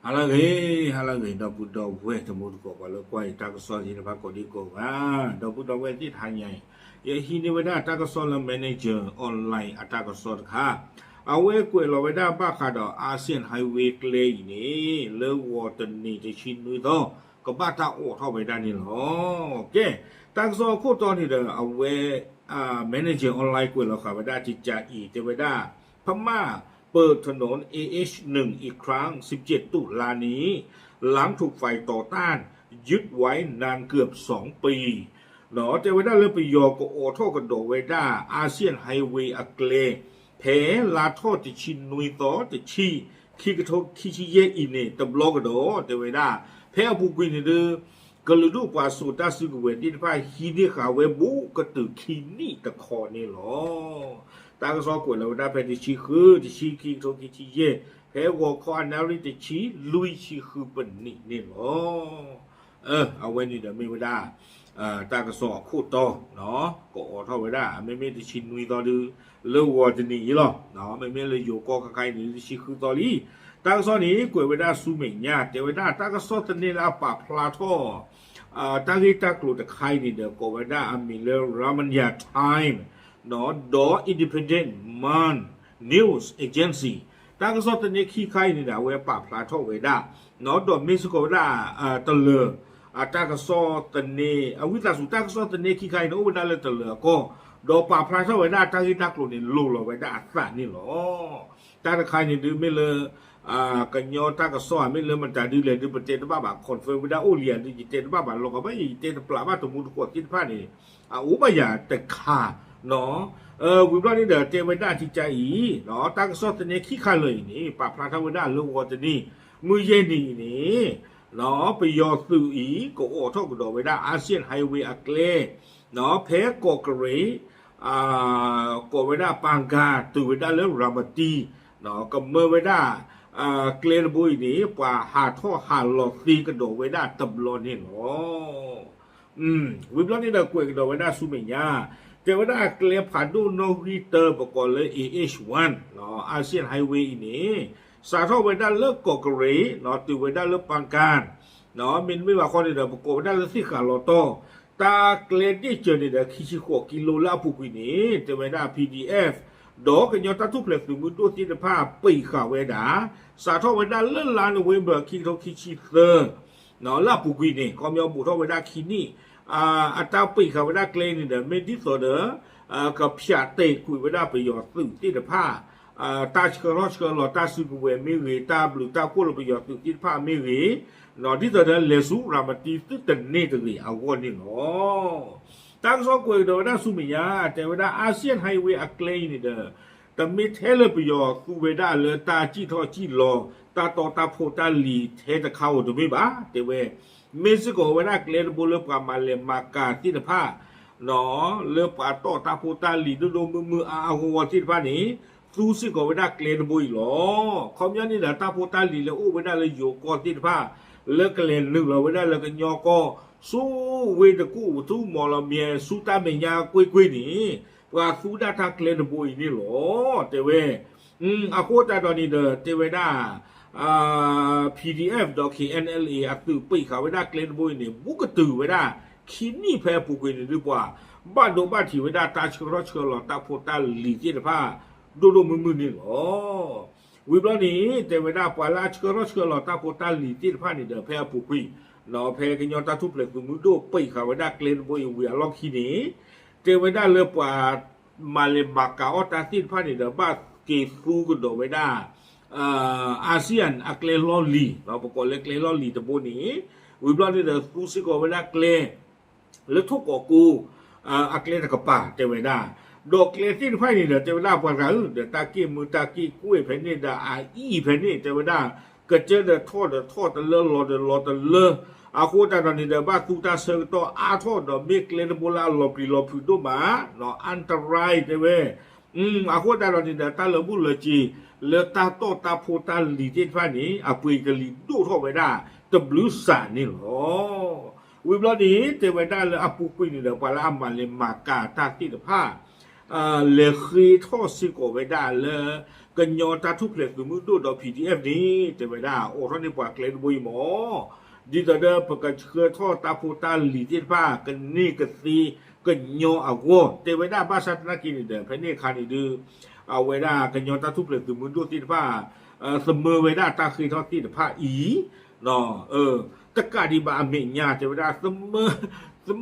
halage da budo we to mu ko ba lo kwai ta ko so ji ba ko di ko ba da budo we ti tha nyai ye hi ni weda ta ko so la manager online ata ko so kha awe kwe lo weda ba kha do ASEAN highway clay ni le water ni ti chin nui do ko ba ta o tho we da ni lo ke ta ko so ko to ni de awe manager online กวยเราค่ะว่าได้จิตใจอีเทวดาพม่าเปิดถนน AH1 อีกครั้ง17ตุลานี้หลังถูกไฟต่อต้านยึดไว้นานเกือบ2ปีเนาะเทวดาเริ่มไปยอก็โอโทกันโดเวดาอาเซียนไฮเวย์อักเลแผลาทอติชินนุยต่อติชีคิกโทคิชิเยอินเนตบล็อกกันโดเทวดาแพ้บุกุยนี่เด้อกลืดูกว่าสูตรสุกเวดินพายฮีนี่ขาเวบุกตึกคีนี่ตะคอนี่หรอตากซอกวยเราได้ไปที่ชีคือที่ชีคิโทกิชิเยแพ้วอคอนนาริติชีลุยชีคือเป็นนี่หรอเอาไว้นี่เดี๋ยวไม่ได้ตากซอคู่ต่อเนาะก็อเท่าไว้ได้ไม่ได้ชินนุยต่อดูเลือวัวจะหนีหรอเนาะไม่เลยอยู่ก็ใครหนีชีคือต่อนี้ตากซอนี้กวยไว้ได้สู้เหม่งยากเดี๋ยวไว้ได้ตากซอตอนนี้เราปะพลาท่อตากิตากลุตะไคนี่เด้อก็ว่าได้มีเลรามันยาไทม์เนาะดออินดิเพนเดนต์มันนิวส์เอเจนซี่ตากซอตะเนี่ยขี้ไข่นี่ดาเวปะพลาท่อไว้ได้เนาะดอมิสก็ว่าได้ตะเลตากซอตะเนี่ยวิตาสุตากซอตะเนี่ยขี้ไข่เนาะว่าได้เลยตะเลก็ดอปะพลาท่อไว้ได้ตากิตากลุนี่ลุลไว้ได้อัศนี่หรอตาตะไคนี่ดื้อไม่เลยกันยอตากซ้อไม่เริ่มมันจะดีเลยดูประเทศบ้าบ้าคอนเฟิร์มวิดาโอเลียนดิจิเตบ้าบ้าลงก็ไม่เตนปลาบ้าตัวมุดขวดกินผ้านี่อุบายาแต่ขาเนาะวิบล้อนี่เดี๋ยวเตวิดาที่ใจอีเนาะตากซ้อตัวนี้ขี้ขาเลยนี่ปะพลาทวิดาลูกวัวตัวนี้มือเย็นนี่เนาะไปยอสื่ออีก็โอ้ท่อกระโดดวิดาอาเซียนไฮเวย์อักเลเนาะเพกกกรีก็วิดาปังกาตัววิดาเรื่องรามาตีเนาะก็เมื่อวิดาเกลบุยนี่กว่าหาท่อหาหลอดซีกระโดดไว้ได้ตบลอนนี่เนาะวิบล้อนี่เรากวยกระโดดไว้ได้สุเมียแต่ว่าได้เกลผ่านดูโนริเตอร์ประกอบเลย AH1 เนาะอาเซียนไฮเวย์นี่สาท่อไว้ได้เลิกกอกเรเนาะติวไว้ได้เลิกปังการเนาะมินไม่ว่าคนเดียวประกอบไว้ได้เลิกสิขาลอโต้ตาเกลที่เจอเนี่ยคิชิโคกิโลละปุกุนี่แต่ไว้ได้ PDFดอกกันยอตาทุกเพลสมุดตัวที่จะพาปีข่าวเวดาสาทอเวดาเลื่อนลานเวเบอร์คิโตคิชิเซอร์เนาะลาปุกุยเนี่ยก็มีบุตรเวดาคินี่อัตราปีข่าวเวดาเกลนี่เดอเมดิโซเดอกับพิอาเตคุยเวดาไปยอดสื่อที่จะพาตาชกรอชกรอตาสุกเวมิริตาบลูตากุลไปยอดสื่อที่จะพามิริเนาะที่จะเดินเลสุรามาตีสุดแต่เนตรีเอาวันนี้เนาะตั้งสองกวยเดอได้สุมิยาแต่เวลาอาเซียนไฮเวย์อักเลนี่เด้อแต่ไม่เทเลปยอกูเวดาเลตาจีทอจีรอตาตอตาโพตาลีเทตะเข้าดูไม่บ้าแต่เวเมซิโกเวดาเกลบุเลปามาเลมากาที่ตะผ้าเนาะเลปาตอตาโพตาลีดูมืออาหัวที่ตะผ้านี้ซูซิโกเวดาเกลบุยหรอคอมยันนี่เด้อตาโพตาลีเลโอเวดาเลโยกอที่ตะผ้าเลกเลนนึกเราเวดาเลกันยอกอสู้เวดกูสู้มอลเมียสู้ตาเมียกุยนี่ว่าสู้ดาทักเลนบุยนี่หรอแต่เวอาโคตาตอนนี้เด้อแต่เวดาPDF ดอก NLA อัตตุปีเขาเวดาเกลนบุยนี่บุกตือเวดาคินี่แพ้ปุกุยนี่ดีกว่าบ้านโดบ้านที่เวดาตาชกรชกรตาโพตาลีเจตผ้าดูมือนี่หรอวิบล้อนี้แต่เวลาปลาชกรชกรตาโพตาลีเจตผ้านี่เด้อแพ้ปุกุยเนาะแพ้กันยอนตาทุบเหล็กมือดูปีเขาเวดาเกลนบุยเวียล็อกคินี่แต่เวลาเลือปามาเลมากาอตาติดผ้านี่เด้อบ้าเกฟูกันโดเวดาอาเซียนอักเลลอลีเราประกอบเล็กเลลอลีตะโบนี้วิบล้อนี่เด้อกูซิโกเวดาเกลเลือทุกกูอักเลตะกปาแต่เวดาดอกเลตินไฟนี่เด้อแต่เวลาปะกะเด้อตากี้มือตากี้กุ้ยเพนนี่เด้ออีเพนนี่แต่เวลาก็เจอเด้อทอดตะเลรอตะเลอาโคตาตอนนี้เด้อบ้าตูตาเซอร์โตอาทอดเมกเลนโบลาลอปริโดมาเนาะอันตรายเด้อเว้อาโคตาตอนนี้เด้อตาเลบุเลจีเลตาโตตาโพตาลีเจนฟ้านี้อาปุยกะลีดูทอไว้ได้ตะบลูสานี่หรอวิบล้อนี้เตไว้ได้เลยอาปุกุยนี่เด้อปะละอามาเลมากาตาติตะผ้า เลขีทอสิโกเวดาเลกันยอตาทุกเล็กมือดูดอ PDF นี้เจเวดาโอ้ท่านนี่ปากเล่นบุยหมอดีต่อเด้อประกันเชื่อทอตาพูตาลีที่ผ้ากันนี่กันซีกันยออาวเจเวดาภาษาตะกินเด้อเพนี่คันดื้อเอาเวดากันยอตาทุกเล็กมือดูที่ผ้าเสมอเวดาตาคือทอที่ผ้าอีเนาะตะกาดีบาเมียเจเวดาเส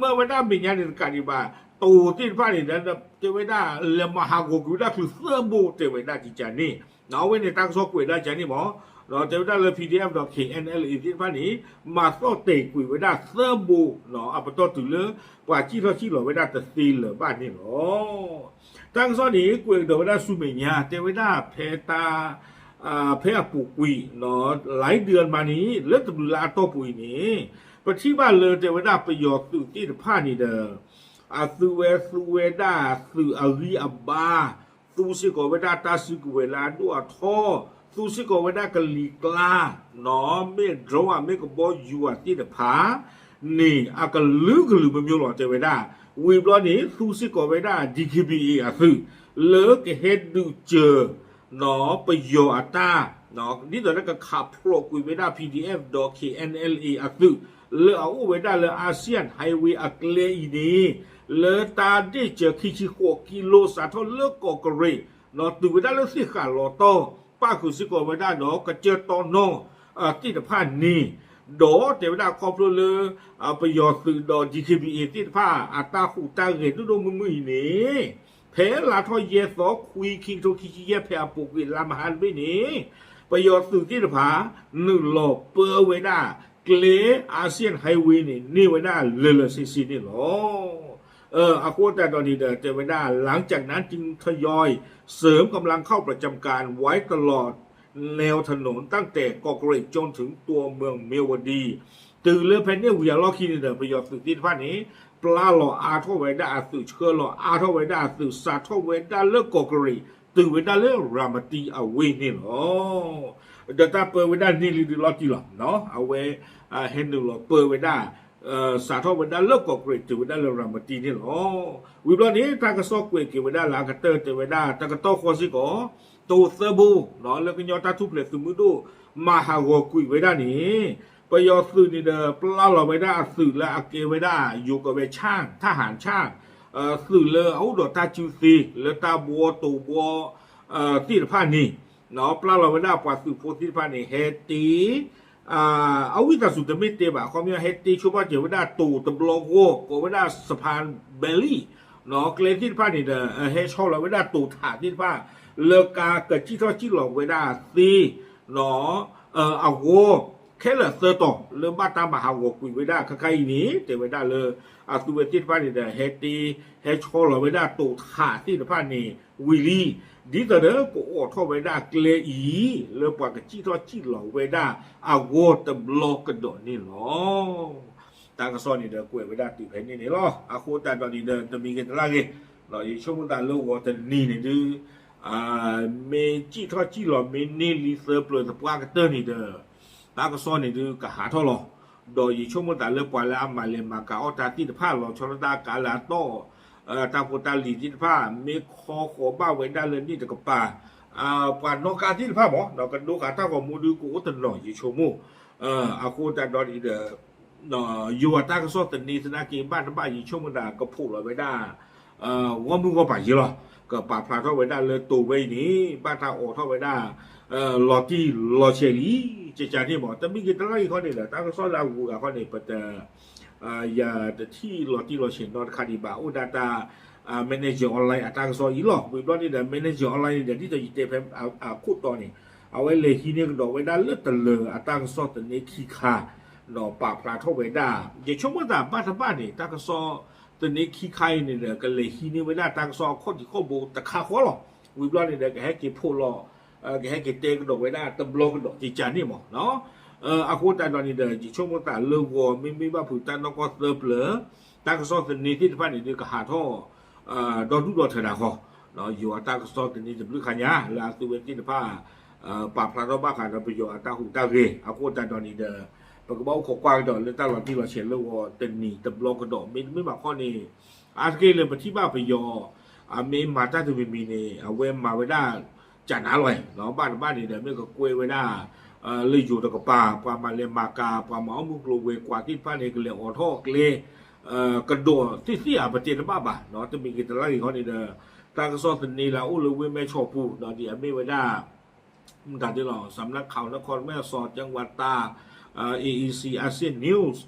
มอเวดาเมียนี่ตะกาดีบาตูที่ฟ้านี่นะเจเวดาเลมหาโกกุดาคือเสื้อบูเจเวดาจิจานี่เนาะเว้ในตั้งซอกเวดาจานี่หมอเราเจเวดาเลย PDF ดอก KNL อีที่ฟ้านี่มาโซเตกุยเวดาเสื้อบูเนาะอัปโตตุเลกว่าที่เราที่หลอเวดาตะซีเลบ้านนี่เนาะตั้งซอนี่กุยเดเวดาสุเมียเจเวดาเพตาเพอปุกุยเนาะหลายเดือนมานี้เลิกตะบุลาโตปุยนี่ปฏิบัติเลยเจเวดาประโยชน์สุที่ผ้านี่เด้อสุเวดาสุอารีอบาสุสิโกเวดาตาสิโกเวลาดูอัทอสุสิโกเวดากลีกลาเนาะเมดรอเมกบอยู่ที่เดผานี่อากลึกไม่มีหลอดเจเวดาวีบล้อนี้สุสิโกเวดาดีคีบีอาซึเลิกเฮดดูเจอเนาะประโยชน์อัตาเนาะนี่ตอนนั้นก็ขับโปรกุยเวดา PDF ดอก KNLE อาซึเลเอาเวดาเลอาเซียนไฮเวย์อักเลอีนี้เลตาได้เจอคิกิโลสาทอเลกอกเรเนาะตูเวดาเลสิขาลอโตป้าคือสิโกเวดาเนาะก็เจอตอนโนที่ตะพานนี่โดเทวดาครอบเลประโยชน์สื่อดอ GKBA ที่ตะพาอัตาหูตาเรตุโดมือนี่เพลาทอเยสอคุยคิงโทคิเยเพอปุกิลามหันไปนี่ประโยชน์สื่อที่ตะพานึ่งหลบเปอร์เวดาเกลอาเซียนไฮเวย์นี่เวดาเลซีนี่หรออากูแต่ตอนนี้เจเวดาหลังจากนั้นจึงทยอยเสริมกำลังเข้าประจำการไว้ตลอดแนวถนนตั้งแต่กอกเรกจนถึงตัวเมืองเมวดีตื่นเรือเพนเนวิยาล็อกคีนี่ประโยชน์สุดที่พันนี้ปลาหล่ออาทเวดาสื่อเชื่อหล่ออาทเวดาสื่อซาทเวดาเลิกกอกเรกตื่นเวดาเลิกรามาตีเอาไว้นี่หรอเดี๋ยวถ้าเปิดเวดานี่ลีล็อกที่หรอเนาะเอาไว้เห็นดูหรอเปิดเวดาสาทเวดาเลิกกอกเรกตื่นเวดาเลิกรามาตีนี่หรอวิบลานี้ทางกระซอกเวกเวดาลากระเตอร์ตื่นเวดาทางกระโต้คอสิโกตูเซบูเนาะแล้วก็ยอตาทุบเหล็กสมุดูมาหาวกุยเวดานี่ประโยชน์สื่อนี่เด้อปลาเราเวดาสื่อและอาเกเวดาอยู่กับเวช่างทหารช่างสื่อเลยเอาดอตาจิวซีเลตาบัวตูบัวที่ผ้านี่เนาะปลาเราเวดากว่าสื่อโพธิผ้านี่เฮตีเอาวิตาสุดไม่เตะบ่ะเขามีเฮตีชูบ้าเจเวดาตูตบลโกโกเวดาสะพานเบลลี่เนาะเกลที่ผ้านี่เด้อเฮชอลเราเวดาตูถาที่ผ้าเลกาเกิดที่ทอดที่หลอกเวดาซีเนาะเอาโวแค่ละเซอร์ต่อเริ่มบ้าตามมาหาโวกุยเวดาใครนี้แต่เวดาเลยสุเวติฟ้านี่เด้อเฮตีเฮชอลเราเวดาตูถาที่ผ้านี่วิลี่ดีแต่เด้อกูอดทอเวดาเกลอีเริ่มปากกับที่ทอดที่หลอกเวดาเอาโวตบลอกกระโดดนี่หรอตากระซอนนี่เด้อกูเวดาตีเพนนี่หรออาโคตาตอนนี้เด้อจะมีกันอะไรเราอยู่ช่วงตาโลกว่าจะนี่เนี่ยดื้อเมจิทอจิหลอเมเนลิเซอร์เปลือกสปากเตอร์นี่เด้อตากระซ้อนนี่ดูกะหาท่อหรอโดยช่วงเมื่อแต่เลิกปล่อยแล้วอามาเลมากะอตาที่ผ้าหล่อชลดากาลาโตตาโพตาลีที่ผ้าเมคอขอบ้าไว้ได้เลยนี่แต่กับป่าป่านนกาที่ผ้าหมอเรากันดูกาท่ากับมูดูกูตลอดอยู่ชั่วโมงอาคูแต่ดอนอีเด้ออยู่ตากระซ้อนแต่นี่สนากีบ้านทั้งบ้านอยู่ช่วงเมื่อแต่ก็พูดไว้ได้ว่ามึงก็ไปยี่หรอก็ป่าพลาเท่าไว้ได้เลยตัวไว้นี้บ้านทางโอเท่าไว้ได้ลอที่ลอเชลีเจจานี่บอกแต่ไม่กี่ตั้งอีกข้อนี้แหละตั้งก็ซ้อนเรากูกับข้อนี้ปัจจัยอย่าที่ลอที่ลอเชนนอนคาดิบาอุดาตาแมเนเจอร์ออนไลน์ตั้งซ้อนอีหลอกวิบล้อนี่เดี๋ยวแมเนเจอร์ออนไลน์เดี๋ยวที่จะยิงเตะแพมคู่ต่อนี่เอาไว้เลยที่นี่ก็ดอกไว้ได้เลือดตะเลอตั้งซ้อนแต่นี้ขี้ขาหนอป่าพลาเท่าไว้ได้อย่าชมว่าแต่บ้านทั้งบ้านนี่ตั้งก็ซ้อนตอนนี้ขี้ไข่เนี่ยก็เลยที่นี่ไม่ได้ตั้งซอกคนที่ข้อบูตะขาข้อหรอวิบล้อเนี่ยก็ให้เก็บโพลอก็ให้เก็บเตะกระดกไว้ได้ตะบลกระดกจีจานี่หมอเนาะอากูแต่ตอนนี้จีช่วงเมื่อแต่เลิกวัวไม่ว่าผู้แต่นก็เติบเหลือตั้งซอกตอนนี้ที่บ้านนี่ก็หาท่อดอนทุกดอนเถอะนะข้อเนาะอยู่ตั้งซอกตอนนี้จะบลื้อขันยาลาตัวเวทีผ้าปากพลาดบ้าขาดประโยชน์ตั้งหูตั้งเรอากูแต่ตอนนี้ปากกระบอกขกว้างดอกเลยตั้งหลังที่เราเฉียนแล้วว่าเต็มหนีตะบลกระดกไม่มาข้อนี้อาเกเลยมาที่บ้านไปยอ เมมาตาตุมีเนี่ยเวมาเวด้าจันหาลอยเนาะบ้านนี่เดี๋ยวไม่ก็กล้วยเวด้าเลยอยู่ตะกป่าปามาเลมากาปามาเอามุกโลเวกว่าที่ป้าเนี่ยก็เลยออท่อเลยกระโดดที่เสียประเจนบ้าเนาะจะมีกิจอะไรเขาเนี่ยตากระสอบตันนี้แล้วเลยเว้ไม่ชอบพูดเนาะเดี๋ยวไม่ไว้ได้มันตัดที่หรอสำนักข่าวนครแม่สอดจังหวัดตาAEC อาเซียนนิวส์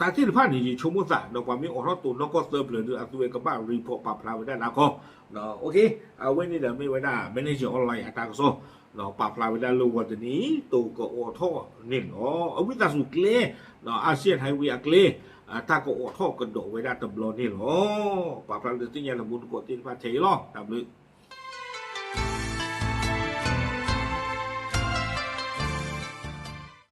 ตาที่ผ่านนี่ชมว่าเนาะความมีออท่อตุนแล้วก็เซิร์ฟเลยดูอัตเวกับบ้านรีพอร์ตปรับพลาไว้ได้นะก็เนาะโอเคเอาไว้นี่เดี๋ยวไม่ไว้ได้ไม่ได้จะออนไลน์ตากระสอบเนาะปรับพลาไว้ได้รู้ว่าตัวนี้ตัวก็ออท่อเนี่ยเนาะเอาวิตาสุกเล่เนาะอาเซียนไฮเวย์อักเล่ถ้าก็ออท่อกระโดดไว้ได้ตำรวจนี่หรอปรับพลาดที่ยังระบุกดตินพาเทลอตามเลย